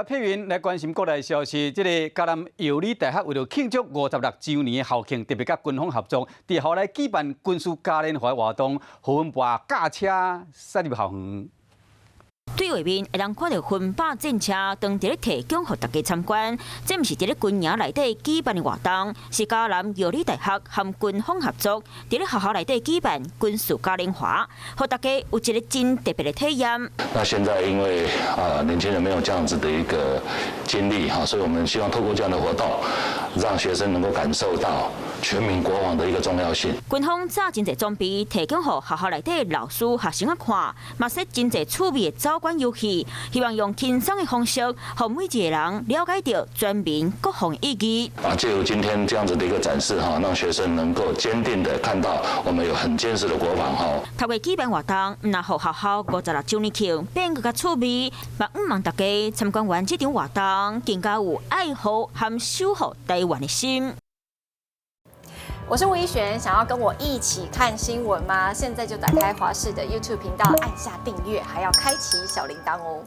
配云来关心国内消息。这个嘉南药理大学为了庆祝56周年的校庆，特别甲军方合作，伫校内举办军事嘉年华活动，互阮把驾车驶入校园。 对外面会当看到分把战车当伫咧提供予大家参观，这毋是伫咧军营内底举办的活动，是嘉南药理大学和军方合作，伫咧学校内底举办军事嘉年华，予大家有一个真特别的体验。那现在因为年轻人没有这样子的一个经历哈，所以我们希望透过这样的活动，让学生能够感受到全民国防的一个重要性。军方早真侪装备提供予学校内底的老师、学生看，嘛说真侪趣味的招关游戏，希望用轻松的方式，让每一个人了解到全民国防的意义。借由今天这样子的一个展示哈，让学生能够坚定的看到我们有很坚实的国防哈。透过举办活动，唔但让学校56周年庆变更加趣味，嘛唔望大家参观完这场活动，更加有爱护和守护台湾的心。 我是吴依璇，想要跟我一起看新闻吗？现在就打开华视的 YouTube 频道，按下订阅，还要开启小铃铛哦。